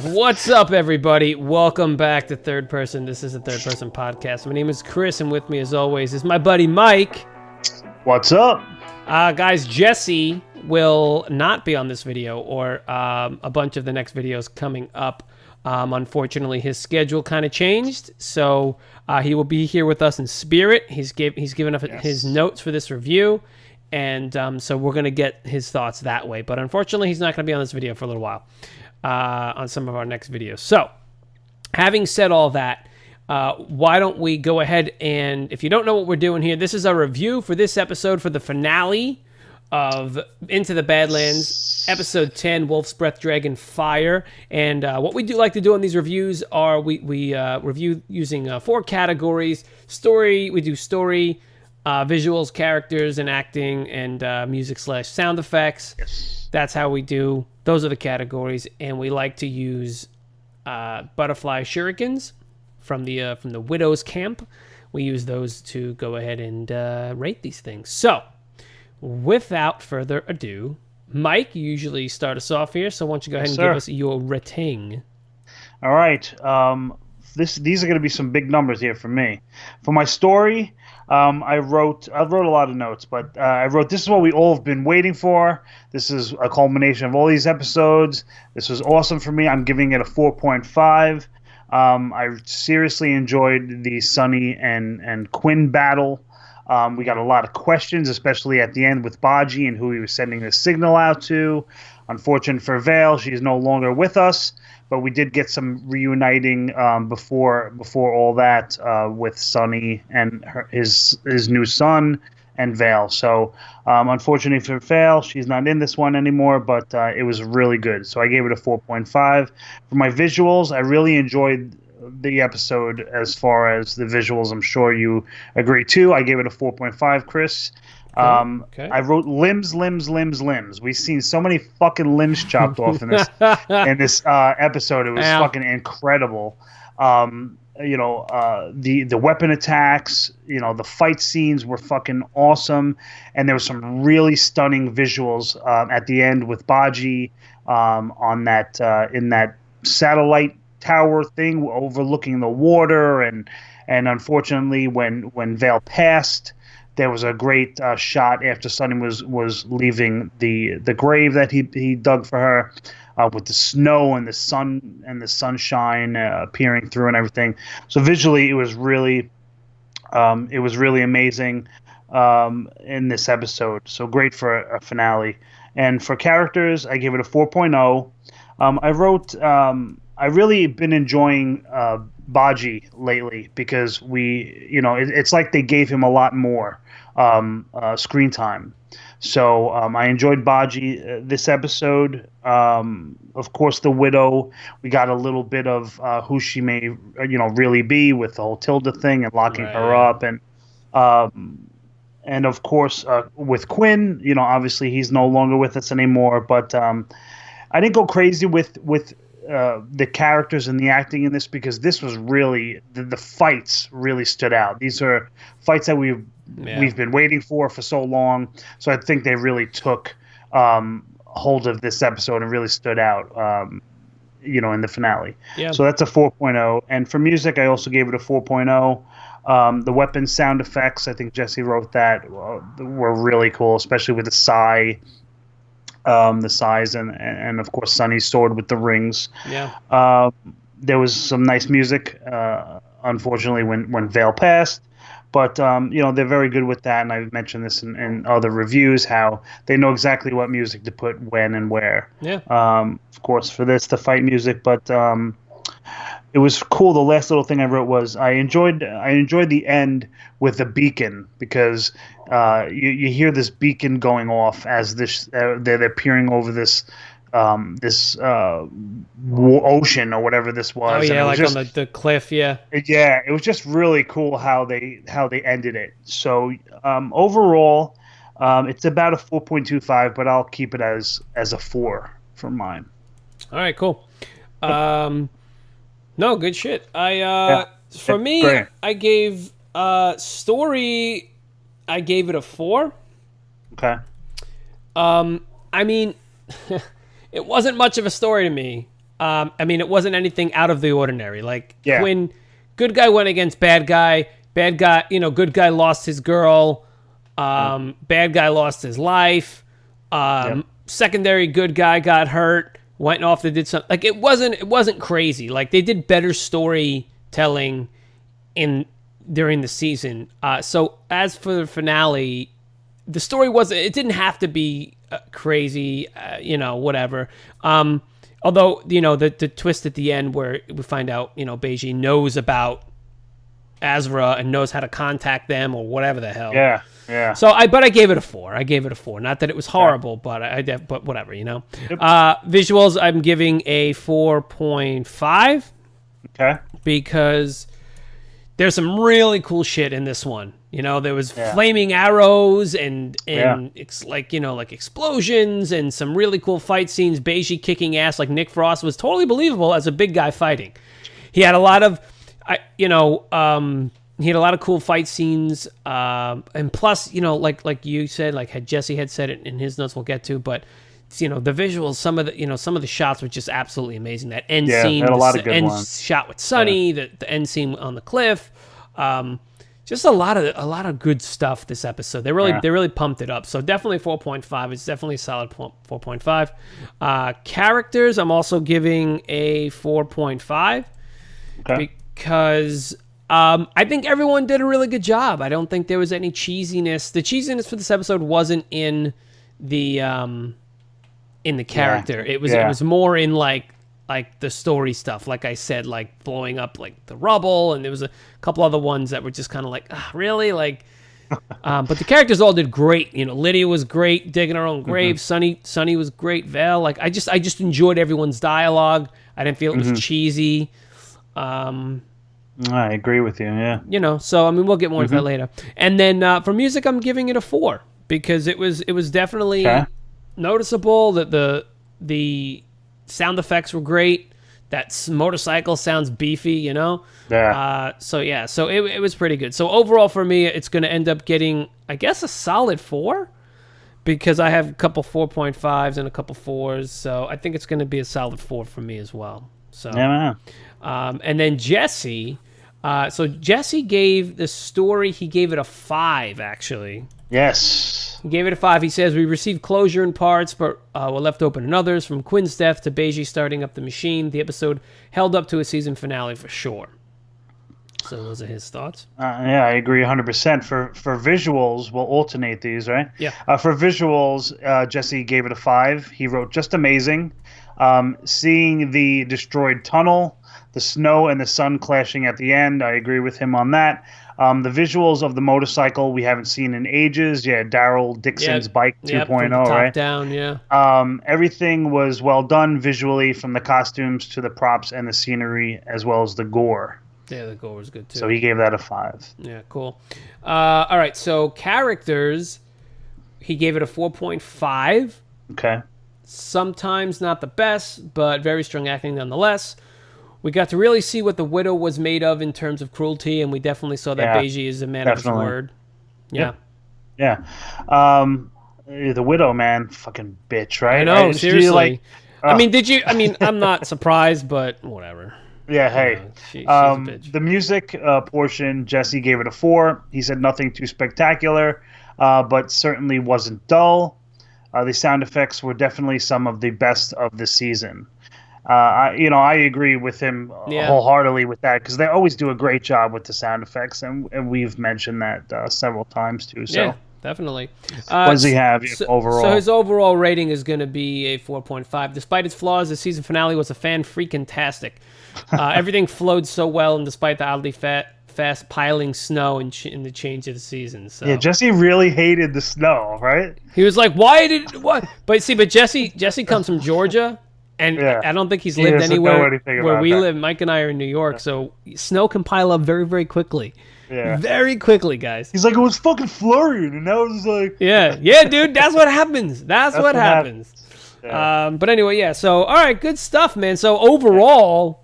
What's up, everybody? Welcome back to Third Person. This is a Third Person podcast. My name is Chris, and with me, as always, is my buddy Mike. What's up? Guys, Jesse will not be on this video or a bunch of the next videos coming up. Unfortunately, his schedule kind of changed, so he will be here with us in spirit. He's given us his notes for this review, and so we're going to get his thoughts that way. But unfortunately, he's not going to be on this video for a little while. On some of our next videos. So, having said all that, why don't we go ahead and, if you don't know what we're doing here, this is our review for this episode for the finale of Into the Badlands, episode 10, Wolf's Breath, Dragon Fire. And what we do like to do on these reviews are we review using 4 categories. Story, we do story, visuals, characters, and acting, and music/sound effects. Yes. That's how we do. Those are the categories, and we like to use butterfly shurikens from the Widow's Camp. We use those to go ahead and rate these things. So, without further ado, Mike, you usually start us off here, so why don't you go ahead and give us your rating. All right. These are going to be some big numbers here for me. For my story, I wrote a lot of notes, but I wrote, this is what we all have been waiting for. This is a culmination of all these episodes. This was awesome for me. I'm giving it a 4.5. I seriously enjoyed the Sunny and Quinn battle. We got a lot of questions, especially at the end with Baji and who he was sending the signal out to. Unfortunate for Vale, she is no longer with us, but we did get some reuniting before all that with Sunny and his new son and Vale. So unfortunately for Vale, she's not in this one anymore, but it was really good. So I gave it a 4.5. For my visuals, I really enjoyed the episode as far as the visuals. I'm sure you agree too. I gave it a 4.5, Chris. Okay. I wrote limbs. We've seen so many fucking limbs chopped off in this episode. It was fucking incredible. The weapon attacks, the fight scenes were fucking awesome, and there was some really stunning visuals at the end with Baji on that in that satellite tower thing overlooking the water, and unfortunately when Vale passed, there was a great shot after Sunny was leaving the grave that he dug for her, with the snow and the sun and the sunshine peering through and everything. So visually, it was really amazing in this episode. So great for a finale. And for characters, I gave it a 4.0. I wrote. I really been enjoying Baji lately because it's like they gave him a lot more screen time. So I enjoyed Baji this episode. Of course, the Widow, we got a little bit of who she may really be with the whole Tilda thing and locking her up, and of course with Quinn, obviously he's no longer with us anymore. But I didn't go crazy with the characters and the acting in this, because this was really the fights really stood out. These are fights that we've been waiting for so long. So I think they really took hold of this episode and really stood out, in the finale. Yeah. So that's a 4.0. And for music, I also gave it a 4.0. The weapon sound effects, I think Jesse wrote that, were really cool, especially with the size and of course Sunny's sword with the rings. Yeah. There was some nice music, unfortunately when Vale passed, but they're very good with that, and I've mentioned this in other reviews, how they know exactly what music to put when and where. Yeah. Of course for this, the fight music, but it was cool. The last little thing I wrote was I enjoyed the end with the beacon, because you hear this beacon going off as this they're peering over this ocean or whatever this was. Oh yeah, like just, on the cliff. Yeah. Yeah, it was just really cool how they ended it. So overall, it's about a 4.25, but I'll keep it as a 4 for mine. All right, cool. No, good shit. For me, great. I gave story. I gave it a 4. Okay. I mean, it wasn't much of a story to me. I mean, it wasn't anything out of the ordinary. Like Yeah. Quinn, good guy went against bad guy. Bad guy, good guy lost his girl. Bad guy lost his life. Secondary good guy got hurt. Went off. They did something. Like it wasn't crazy. Like they did better storytelling during the season. So as for the finale, the story it didn't have to be crazy. Whatever. Although the twist at the end where we find out Beiji knows about Azra and knows how to contact them or whatever the hell. Yeah. Yeah. So I gave it a 4. Not that it was horrible, but but whatever, Yep. Visuals, I'm giving a 4.5. Okay. Because there's some really cool shit in this one. There was flaming arrows and it's like explosions and some really cool fight scenes. Beiji kicking ass like Nick Frost was totally believable as a big guy fighting. He had a lot of he had a lot of cool fight scenes, and plus, like you said, like Jesse had said it in his notes, we'll get to, but the visuals, some of the shots were just absolutely amazing. That end scene, had a lot of good end ones. shot with Sunny, the end scene on the cliff, just a lot of good stuff this episode. They really pumped it up. So definitely 4.5. It's definitely a solid 4.5. Characters, I'm also giving a 4.5 because I think everyone did a really good job. I don't think there was any cheesiness. The cheesiness for this episode wasn't in the character. It was more in like the story stuff. Like I said, like blowing up like the rubble, and there was a couple other ones that were just kind of like, really, like. But the characters all did great. Lydia was great, digging her own grave. Sunny was great. Val, like I just enjoyed everyone's dialogue. I didn't feel it was cheesy. I agree with you. Yeah. So I mean, we'll get more into that later. And then for music, I'm giving it a 4 because it was definitely noticeable that the sound effects were great. That motorcycle sounds beefy, Yeah. So it was pretty good. So overall for me, it's going to end up getting, I guess, a solid 4 because I have a couple 4.5s and a couple 4s. So I think it's going to be a solid 4 for me as well. So Yeah, man. And then Jesse. So Jesse gave the story, he gave it a 5, actually. Yes. He gave it a 5. He says, we received closure in parts, but were left open in others. From Quinn's death to Beiji starting up the machine, the episode held up to a season finale for sure. So those are his thoughts. Yeah, I agree 100%. For visuals, we'll alternate these, right? Yeah. For visuals, Jesse gave it a 5. He wrote just amazing. Seeing the destroyed tunnel, the snow and the sun clashing at the end, I agree with him on that. The visuals of the motorcycle we haven't seen in ages. Yeah, Daryl Dixon's bike 2.0, from the top right? down, yeah. Everything was well done visually, from the costumes to the props and the scenery, as well as the gore. Yeah, the gore was good too. So he gave that a 5. Yeah, cool. All right, so characters, he gave it a 4.5. Okay. Sometimes not the best, but very strong acting nonetheless. We got to really see what the Widow was made of in terms of cruelty, and we definitely saw that Beiji is a man of his word. Yeah. Yeah. The Widow, man, fucking bitch, right? I know, seriously. I'm not surprised, but whatever. Yeah, hey. She's a bitch. The music portion, Jesse gave it a 4. He said nothing too spectacular, but certainly wasn't dull. The sound effects were definitely some of the best of the season. I agree with him wholeheartely with that, because they always do a great job with the sound effects, and we've mentioned that several times too. So. Yeah, definitely. What does he have overall? So his overall rating is going to be a 4.5. Despite its flaws, the season finale was a fan-freaking-tastic. Everything flowed so well, and despite the oddly fast piling snow in the change of the season. So. Yeah, Jesse really hated the snow, right? He was like, what? But Jesse comes from Georgia. And I don't think he's lived anywhere where we live. Mike and I are in New York, so snow can pile up very, very quickly. Yeah. Very quickly, guys. He's like, it was fucking flurrying, and now it's like... Yeah, dude, that's what happens. That's what happens. Yeah. But anyway, so, all right, good stuff, man. So overall,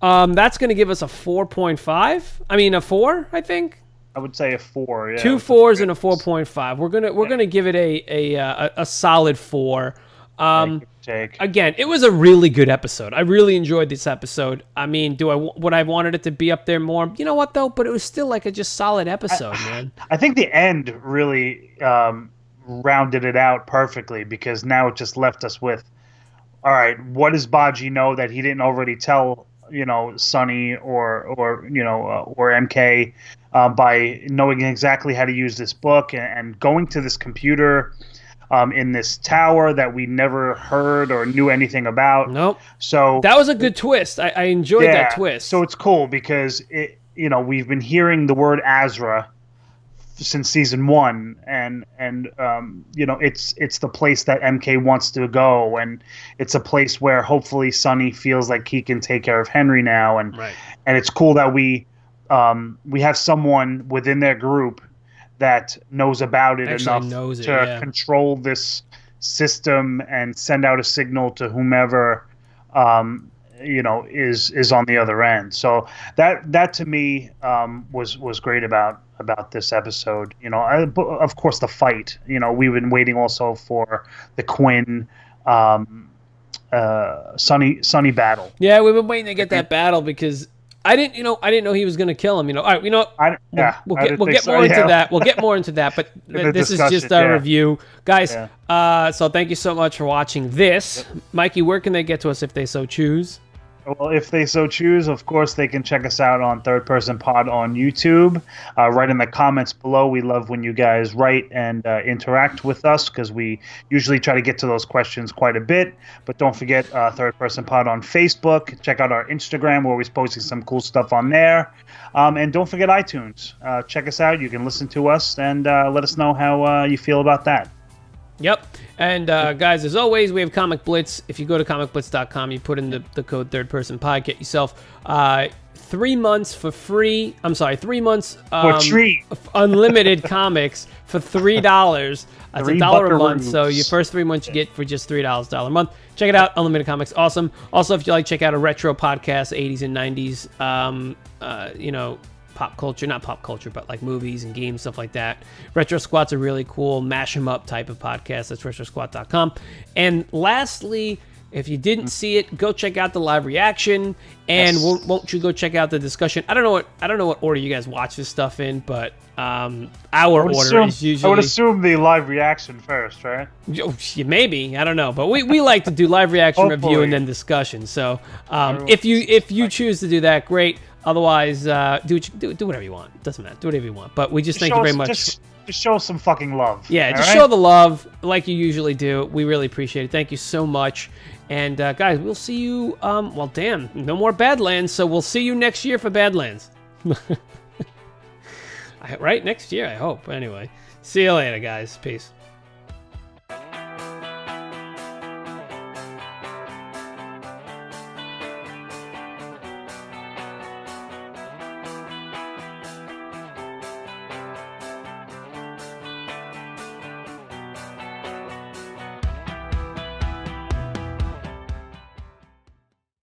that's going to give us a 4.5. I mean, a 4, I think. I would say a 4, yeah. 2 4s and a 4.5. We're gonna give it a solid 4. Take. Again, it was a really good episode. I really enjoyed this episode. I mean, would I wanted it to be up there more? You know what though? But it was still like a just solid episode, man. I think the end really rounded it out perfectly, because now it just left us with, all right, what does Baji know that he didn't already tell, Sonny or MK, by knowing exactly how to use this book and going to this computer in this tower that we never heard or knew anything about. Nope. So that was a good twist. I enjoyed that twist. So it's cool because we've been hearing the word Azra since season 1, and it's the place that MK wants to go, and it's a place where hopefully Sonny feels like he can take care of Henry now, and it's cool that we have someone within their group that knows about it enough to control this system and send out a signal to whomever is on the other end. So that to me was great about this episode. Of course the fight. We've been waiting also for the Quinn Sonny battle. Yeah, we've been waiting to get that battle because I didn't know he was going to kill him. All right, we'll get more into that. We'll get more into that, but this is just a review, guys. Yeah. So thank you so much for watching this. Yep. Mikey, where can they get to us if they so choose? Well, if they so choose, of course, they can check us out on Third Person Pod on YouTube. Write in the comments below. We love when you guys write and interact with us, because we usually try to get to those questions quite a bit. But don't forget Third Person Pod on Facebook. Check out our Instagram, where we're posting some cool stuff on there. And don't forget iTunes. Check us out. You can listen to us and let us know how you feel about that. Yep. And guys, as always, we have Comic Blitz. If you go to comicblitz.com, you put in the code Third Person Pod, get yourself 3 months for free. I'm sorry, 3 months unlimited comics for $3. That's $1 a month. So your first 3 months you get for just $3 a month. Check it out. Unlimited Comics, awesome. Also, if you like, check out a retro podcast, 80s and 90s. Pop culture, not pop culture, but like movies and games, stuff like that. Retro Squat's a really cool mash 'em up type of podcast. That's retrosquat.com. And lastly, if you didn't see it, go check out the live reaction, and won't you go check out the discussion? I don't know what order you guys watch this stuff in, but our order is usually. I would assume the live reaction first, right? Maybe, I don't know, but we like to do live reaction, review, and then discussion. So if you choose to do that, great. Otherwise, do whatever you want. It doesn't matter. Do whatever you want. But we just thank you very much. Just show some fucking love. Yeah, just show the love like you usually do. We really appreciate it. Thank you so much. And guys, we'll see you. Well, damn, no more Badlands. So we'll see you next year for Badlands. Right, next year, I hope. Anyway, see you later, guys. Peace.